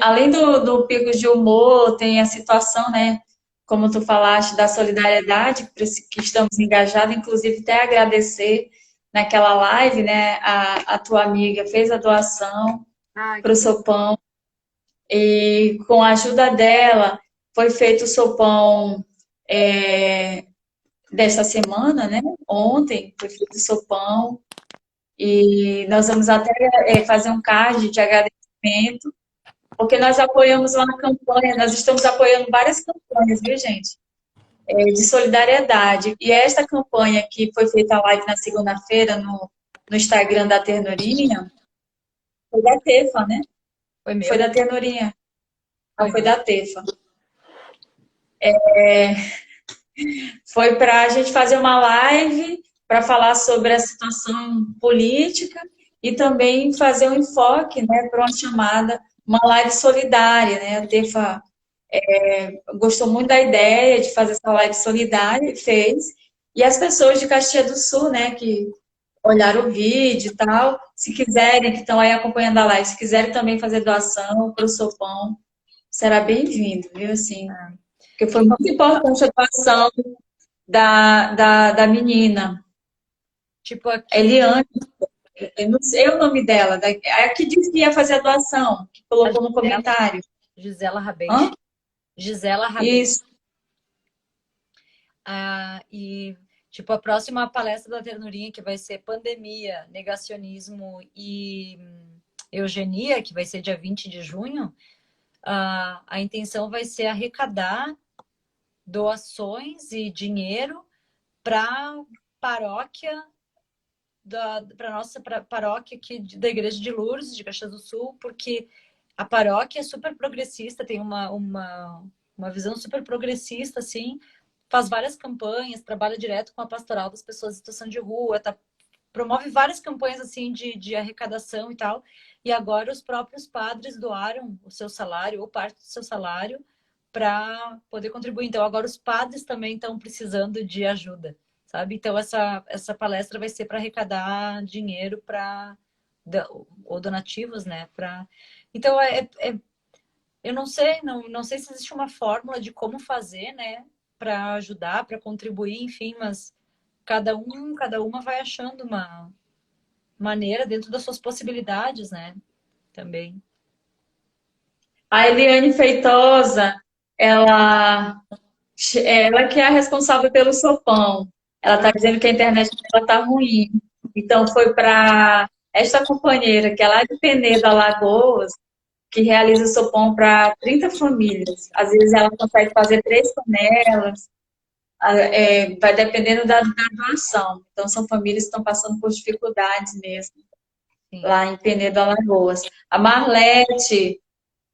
além do pico de humor, tem a situação, né? Como tu falaste, da solidariedade, que estamos engajados, inclusive até agradecer naquela live, né? A tua amiga fez a doação Ai, para o sopão, e com a ajuda dela foi feito o sopão dessa semana, né? Ontem foi feito o sopão, e nós vamos até fazer um card de agradecimento, porque nós apoiamos uma campanha, nós estamos apoiando várias campanhas, viu, gente? De solidariedade. E esta campanha que foi feita a live na segunda-feira no Instagram da Ternurinha, foi da Tefa, né? foi Foi meu? da Ternurinha. Não, Foi foi meu. da Tefa. Foi para a gente fazer uma live para falar sobre a situação política e também fazer um enfoque, né, para uma chamada, uma live solidária, né? A Tefa gostou muito da ideia de fazer essa live solidária e fez. E as pessoas de Caxias do Sul, né, que olharam o vídeo e tal, se quiserem, que estão aí acompanhando a live, se quiserem também fazer doação para o Sopão, será bem-vindo, viu? Assim, porque foi muito importante a doação da menina, Tipo aqui, Eliane, eu não sei o nome dela, a que disse que ia fazer a doação, que a colocou no comentário. Gisela Hã? Rabente. Gisela Rabente. Isso. E, tipo, a próxima palestra da Ternurinha, que vai ser Pandemia, Negacionismo e Eugenia, que vai ser dia 20 de junho, a intenção vai ser arrecadar doações e dinheiro para paróquia, para nossa paróquia aqui da Igreja de Lourdes, de Caxias do Sul, porque a paróquia é super progressista, tem uma visão super progressista, assim, faz várias campanhas, trabalha direto com a pastoral das pessoas em situação de rua, promove várias campanhas assim de arrecadação e tal. E agora os próprios padres doaram o seu salário ou parte do seu salário para poder contribuir. Então agora os padres também estão precisando de ajuda, sabe? Então essa palestra vai ser para arrecadar dinheiro para ou donativos, né? Então eu não sei, não sei se existe uma fórmula de como fazer, né? Para ajudar, para contribuir, enfim, mas cada uma vai achando uma maneira dentro das suas possibilidades, né? Também. A Eliane Feitosa, ela, ela que é a responsável pelo sopão. Ela está dizendo que a internet dela está ruim. Então, foi para esta companheira, que é lá de Penedo, Alagoas, que realiza o sopão para 30 famílias. Às vezes ela consegue fazer 3 panelas. vai dependendo da graduação. Então, são famílias que estão passando por dificuldades mesmo, Sim. lá em Penedo, Alagoas. A Marlete,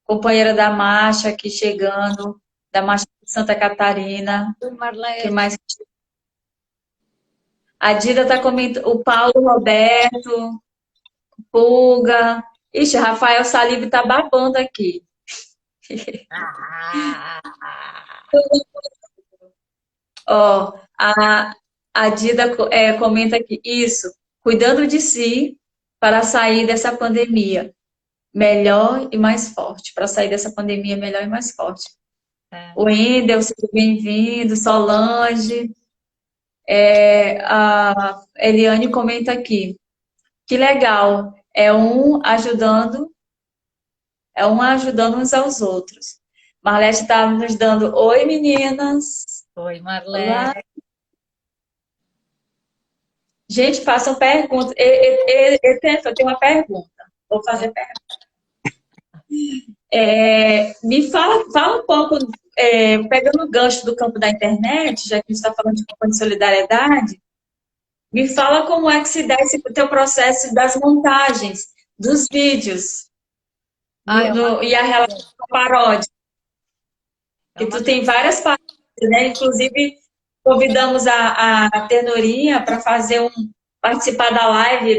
companheira da marcha aqui chegando, da marcha de Santa Catarina. Oi, Que Marlete. mais? A Dida está comentando, o Paulo Roberto, Pulga. Ixi, Rafael Saliba tá babando aqui. Ah, Ó, a Dida comenta aqui, isso, cuidando de si para sair dessa pandemia melhor e mais forte. Para sair dessa pandemia melhor e mais forte. é. O Wendel, seja bem-vindo, Solange. A Eliane comenta aqui, que legal, é um ajudando uns aos outros. Marlete está nos dando oi, meninas. Oi, Olá. Marlete. Gente, façam perguntas. Eu tenho uma pergunta. Vou fazer pergunta. Me fala um pouco, pegando o gancho do campo da internet, já que a gente está falando de campo de solidariedade, me fala como é que se dá esse teu processo das montagens, dos vídeos, Ah, é uma e a relação com a paródia. é Que uma tu tem várias paródias, né? Inclusive, convidamos a Ternurinha para participar da live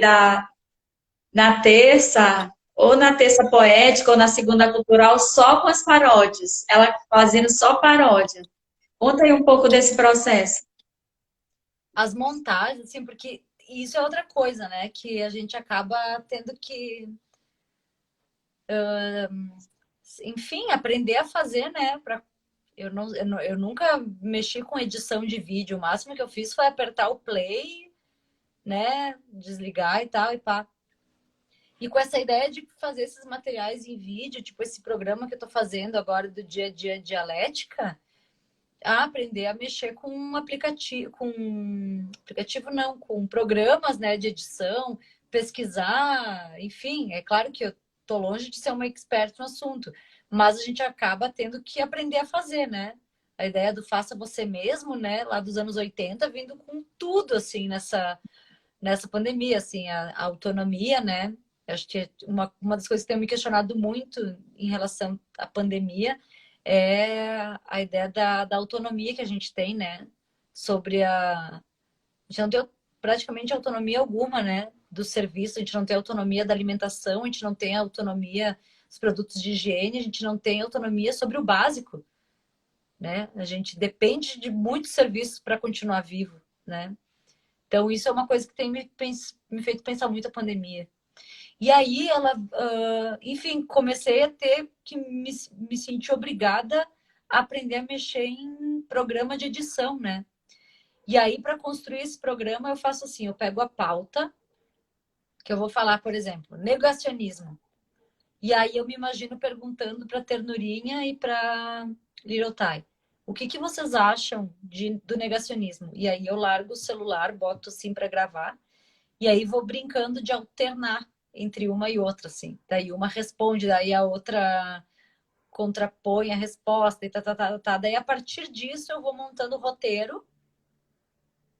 na terça, ou na terça poética, ou na segunda cultural, só com as paródias. Ela fazendo só paródia. Conta aí um pouco desse processo. as montagens, assim, porque isso é outra coisa, né? Que a gente acaba tendo que, enfim, aprender a fazer, né? Eu nunca mexi com edição de vídeo. O máximo que eu fiz foi apertar o play, né? Desligar e tal, e pá. E com essa ideia de fazer esses materiais em vídeo, tipo esse programa que eu tô fazendo agora do dia a dia dialética, a aprender a mexer com um aplicativo, com programas, né, de edição, pesquisar, enfim, é claro que eu tô longe de ser uma expert no assunto, mas a gente acaba tendo que aprender a fazer, né? A ideia do faça você mesmo, né, lá dos anos 80, vindo com tudo assim nessa pandemia, assim, a autonomia, né? Acho que uma das coisas que tenho me questionado muito em relação à pandemia é a ideia da autonomia que a gente tem, né? Sobre a gente não tem praticamente autonomia alguma, né? Do serviço, a gente não tem autonomia da alimentação, a gente não tem autonomia dos produtos de higiene, a gente não tem autonomia sobre o básico, né? A gente depende de muitos serviços para continuar vivo, né? Então, isso é uma coisa que tem me feito pensar muito a pandemia. E aí, enfim, comecei a ter que me sentir obrigada a aprender a mexer em programa de edição, né? E aí, para construir esse programa, eu faço assim: eu pego a pauta, que eu vou falar, por exemplo, negacionismo. E aí, eu me imagino perguntando para Ternurinha e para Lirotai. O que vocês acham do negacionismo? E aí eu largo o celular, boto assim para gravar e aí vou brincando de alternar entre uma e outra, assim. Daí uma responde, daí a outra contrapõe a resposta e tá. Daí a partir disso eu vou montando o roteiro,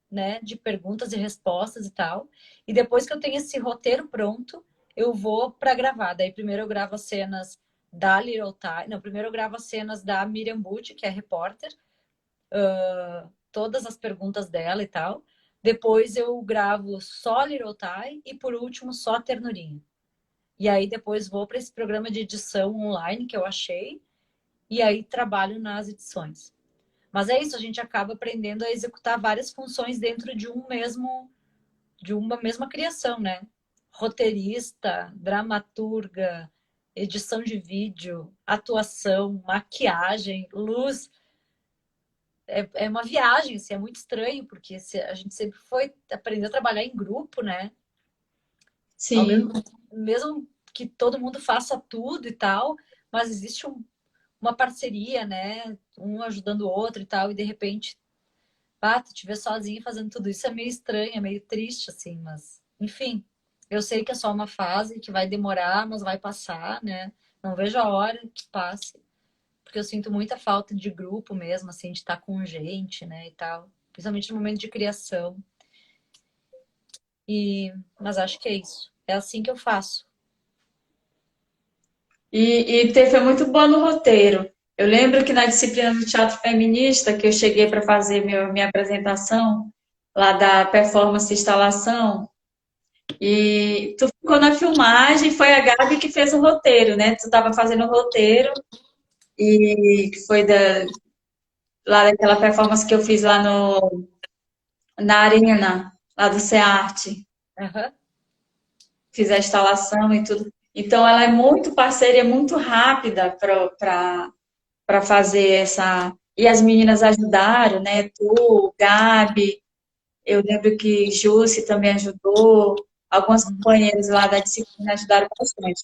né, de perguntas e respostas e tal. E depois que eu tenho esse roteiro pronto, eu vou para gravar. Daí primeiro eu gravo as cenas da Little Ty, não, primeiro eu gravo as cenas da Miriam Butt, que é repórter, todas as perguntas dela e tal. Depois eu gravo só Little Ty e por último só Ternurinha. E aí depois vou para esse programa de edição online que eu achei e aí trabalho nas edições. Mas é isso, a gente acaba aprendendo a executar várias funções dentro de uma mesma criação, né? Roteirista, dramaturga, edição de vídeo, atuação, maquiagem, luz. É uma viagem, assim, é muito estranho, porque a gente sempre foi aprender a trabalhar em grupo, né? Ao mesmo, Sim, mesmo que todo mundo faça tudo e tal, mas existe uma parceria, né? Um ajudando o outro e tal, e de repente, tu te vê sozinho fazendo tudo isso é meio estranho, é meio triste, assim, mas enfim, eu sei que é só uma fase que vai demorar, mas vai passar, né? Não vejo a hora que passe, porque eu sinto muita falta de grupo mesmo, assim, de estar com gente, né, e tal. Principalmente no momento de criação. Mas acho que é isso. É assim que eu faço. Foi muito boa no roteiro. Eu lembro que na disciplina do teatro feminista, que eu cheguei para fazer minha apresentação, lá da performance e instalação, e tu ficou na filmagem, foi a Gabi que fez o roteiro, né? Tu estava fazendo o roteiro, e que foi lá daquela performance que eu fiz lá na arena, lá do SEART. Aham. Fiz a instalação e tudo. Então, ela é muito parceira e é muito rápida para fazer essa. E as meninas ajudaram, né? Tu, Gabi, eu lembro que Jussi também ajudou, algumas companheiras lá da disciplina ajudaram bastante.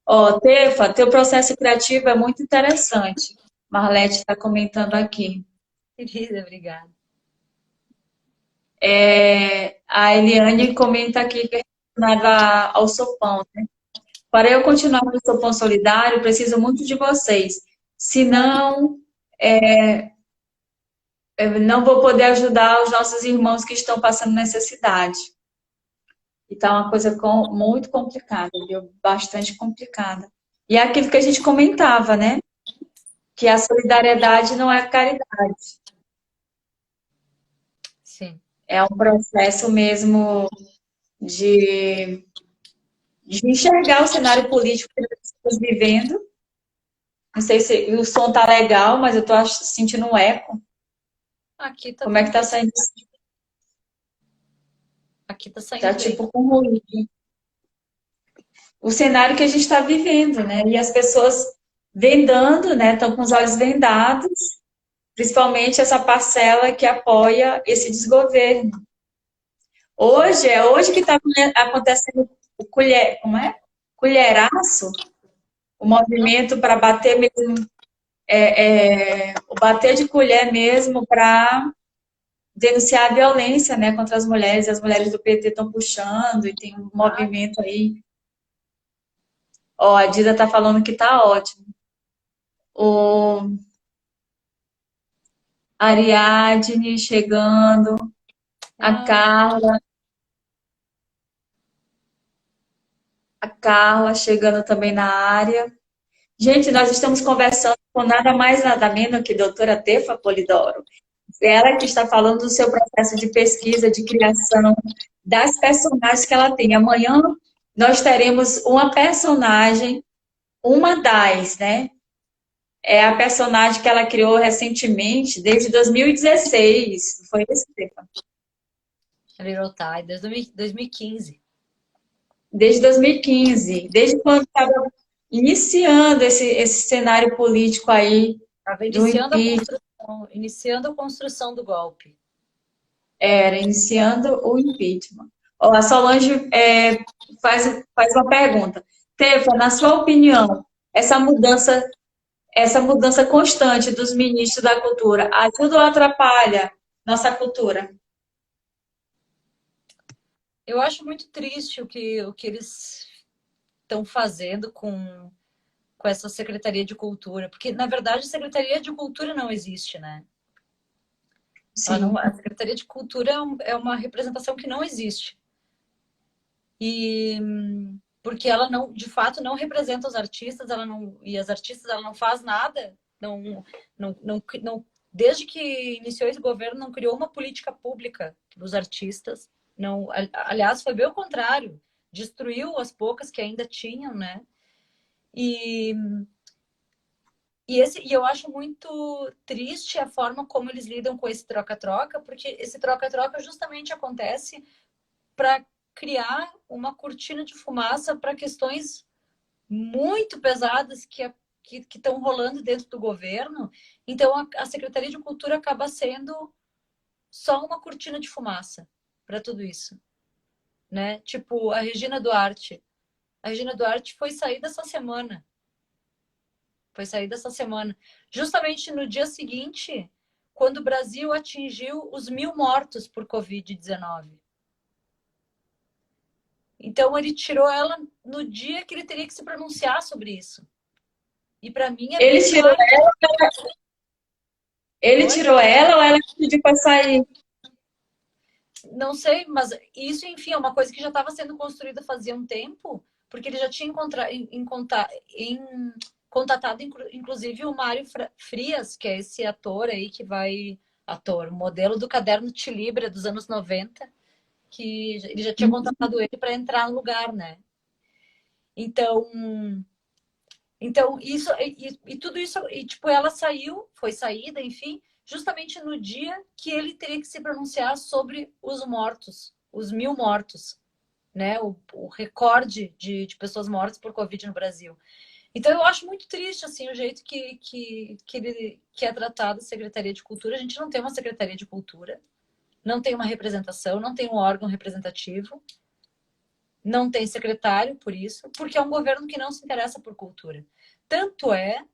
Ó, Tefa, teu processo criativo é muito interessante. Marlete está comentando aqui. Querida, obrigada. A Eliane comenta aqui que é relacionada ao sopão, né? Para eu continuar no Sopão Solidário, preciso muito de vocês. Senão, eu não vou poder ajudar os nossos irmãos que estão passando necessidade. E tá uma coisa muito complicada, viu? Bastante complicada. E é aquilo que a gente comentava, né? Que a solidariedade não é caridade. Sim. É um processo mesmo de, de enxergar o cenário político que nós estamos vivendo. Não sei se o som tá legal, mas eu tô sentindo um eco. Aqui tá Como é que tá tranquilo. saindo? Aqui tá Tá saindo bem. tipo com ruído. O cenário que a gente está vivendo, né? E as pessoas vendando, né? Estão com os olhos vendados, principalmente essa parcela que apoia esse desgoverno. Hoje que está acontecendo o como é? Colheraço, o movimento para bater mesmo, o bater de colher mesmo para denunciar a violência, né, contra as mulheres. As mulheres do PT estão puxando e tem um Ah, movimento aí. Ó, a Dida tá falando que tá ótimo. O Ariadne chegando, a ah, Carla, a Carla chegando também na área. Gente, nós estamos conversando com nada mais nada menos que a doutora Tefa Polidoro. Ela que está falando do seu processo de pesquisa, de criação, das personagens que ela tem. Amanhã nós teremos uma personagem, uma das, né? É a personagem que ela criou recentemente, desde 2016. Foi isso, Tefa? Little Tie, desde 2015. Desde 2015, desde quando estava iniciando esse cenário político aí Estava do impeachment, iniciando a construção do golpe. era iniciando o impeachment. Ó, a Solange faz uma pergunta. Tefa, na sua opinião, essa mudança constante dos ministros da cultura ajuda ou atrapalha nossa cultura? Eu acho muito triste o que eles estão fazendo com essa Secretaria de Cultura, porque, na verdade, a Secretaria de Cultura não existe, né? Ela não, Sim, a Secretaria de Cultura é uma representação que não existe. E porque ela não, de fato, não representa os artistas, ela não, e as artistas ela não faz nada, desde que iniciou esse governo não criou uma política pública para os artistas. Não, aliás, foi bem o contrário, destruiu as poucas que ainda tinham, né? E e eu acho muito triste a forma como eles lidam com esse troca-troca, porque esse troca-troca justamente acontece para criar uma cortina de fumaça para questões muito pesadas que estão rolando dentro do governo. Então, a Secretaria de Cultura acaba sendo só uma cortina de fumaça para tudo isso, né? Tipo, a Regina Duarte. A Regina Duarte foi sair dessa semana. Foi sair dessa semana. Justamente no dia seguinte, quando o Brasil atingiu os 1.000 mortos por Covid-19. Então, ele tirou ela no dia que ele teria que se pronunciar sobre isso. E para mim é Ele bem tirou, claro. ele Oi? tirou ela ou ela que pediu para sair? Não sei, mas isso, enfim, é uma coisa que já estava sendo construída fazia um tempo, porque ele já tinha contatado, inclusive, o Mário Frias, que é esse ator aí que vai. Ator, modelo do caderno Tilibra dos anos 90, que ele já tinha contratado ele para entrar no lugar, né? Então, isso e tudo isso, e tipo, ela saiu, foi saída, enfim, justamente no dia que ele teria que se pronunciar sobre os mortos, os 1.000 mortos, né? O recorde de pessoas mortas por Covid no Brasil. Então, eu acho muito triste, assim, o jeito que é tratado a Secretaria de Cultura. A gente não tem uma Secretaria de Cultura, não tem uma representação, não tem um órgão representativo, não tem secretário por isso, porque é um governo que não se interessa por cultura. Tanto é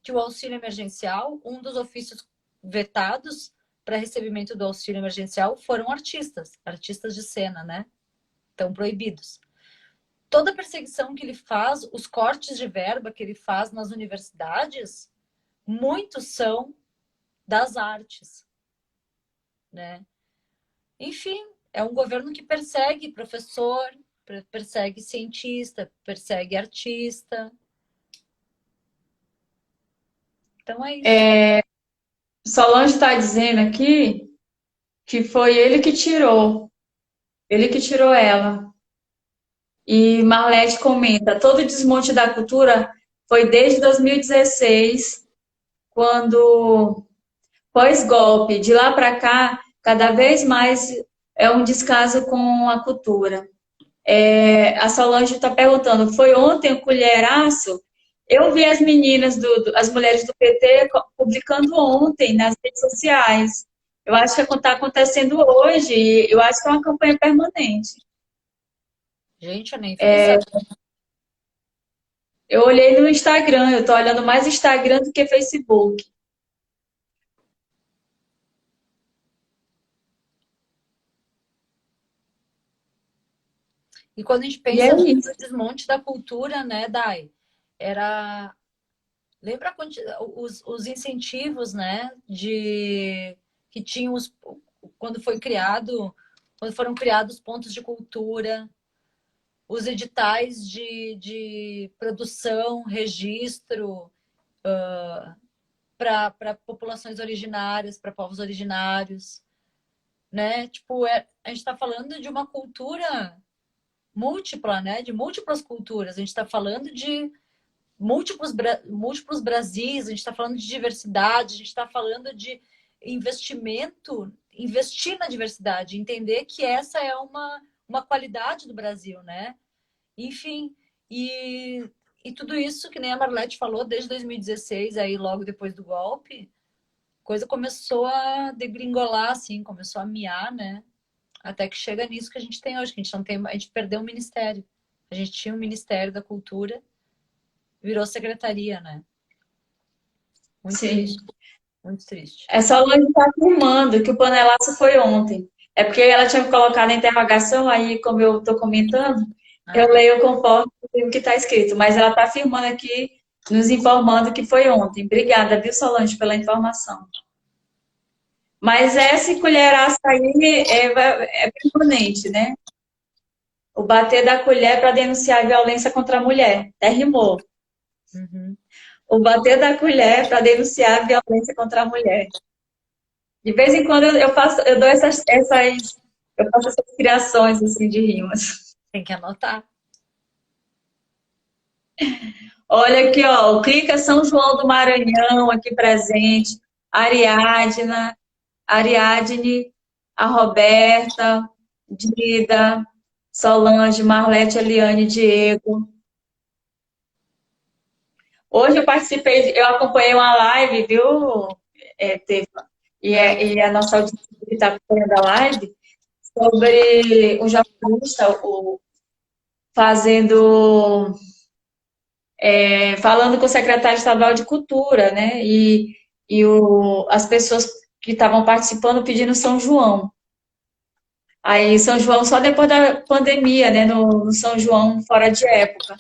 que o auxílio emergencial, um dos ofícios vetados para recebimento do auxílio emergencial foram artistas de cena, né? Estão proibidos. Toda a perseguição que ele faz, os cortes de verba que ele faz nas universidades, muitos são das artes, né? Enfim, é um governo que persegue professor, persegue cientista, persegue artista. Então é isso. Solange está dizendo aqui que foi ele que tirou ela. E Marlete comenta, todo o desmonte da cultura foi desde 2016, quando pós-golpe. De lá para cá, cada vez mais é um descaso com a cultura. A Solange está perguntando, foi ontem o colheraço? Eu vi as meninas, as mulheres do PT publicando ontem nas redes sociais. Eu acho que está acontecendo hoje, e eu acho que é uma campanha permanente. Gente, eu nem fiquei sabendo. Eu olhei no Instagram, eu estou olhando mais Instagram do que Facebook. E quando a gente E é pensa no isso. desmonte da cultura, né, Dai? Era. Lembra os incentivos, né? Que tinham quando foi criado, quando foram criados pontos de cultura, os editais de produção, registro para populações originárias, para povos originários, né? Tipo, a gente está falando de uma cultura múltipla, né? De múltiplas culturas. A gente está falando de múltiplos Brasis, a gente está falando de diversidade, a gente está falando de investimento, investir na diversidade, entender que essa é uma qualidade do Brasil, né? Enfim, e tudo isso, que nem a Marlete falou, desde 2016, aí logo depois do golpe, coisa começou a degringolar, assim, começou a miar, né? Até que chega nisso que a gente tem hoje, que a gente não tem, a gente perdeu o ministério. A gente tinha o Ministério da Cultura, virou secretaria, né? Muito Sim. triste, muito triste. É só Solange está afirmando que o panelaço foi ontem. É porque ela tinha colocado a interrogação, aí, como eu estou comentando, eu Ah, leio conforme o que está escrito. Mas ela está afirmando aqui, nos informando que foi ontem. Obrigada, viu, Solange, pela informação. Mas essa colheraça aí é permanente, né? O bater da colher para denunciar a violência contra a mulher. Até rimou. uhum. O bater da colher para denunciar a violência contra a mulher. De vez em quando eu faço, eu dou eu faço essas criações assim de rimas. Tem que anotar. Olha aqui, ó, o Clica São João do Maranhão aqui presente, Ariadna, Ariadne, a Roberta, Dida, Solange, Marlete, Eliane, Diego. Hoje eu participei, eu acompanhei uma live, viu, Tefa? Ah, E a nossa audiência que está acompanhando a live, sobre um jornalista fazendo, falando com o secretário estadual de Cultura, né? As pessoas que estavam participando pedindo São João. Aí São João só depois da pandemia, né? No São João fora de época.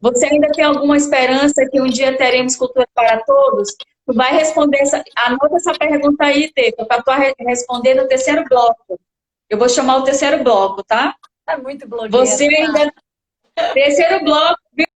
Você ainda tem alguma esperança que um dia teremos cultura para todos? Tu vai responder anota essa pergunta aí, Teca, para tu responder no terceiro bloco. Eu vou chamar o terceiro bloco, tá? É muito blogueira. Você ainda... Terceiro bloco,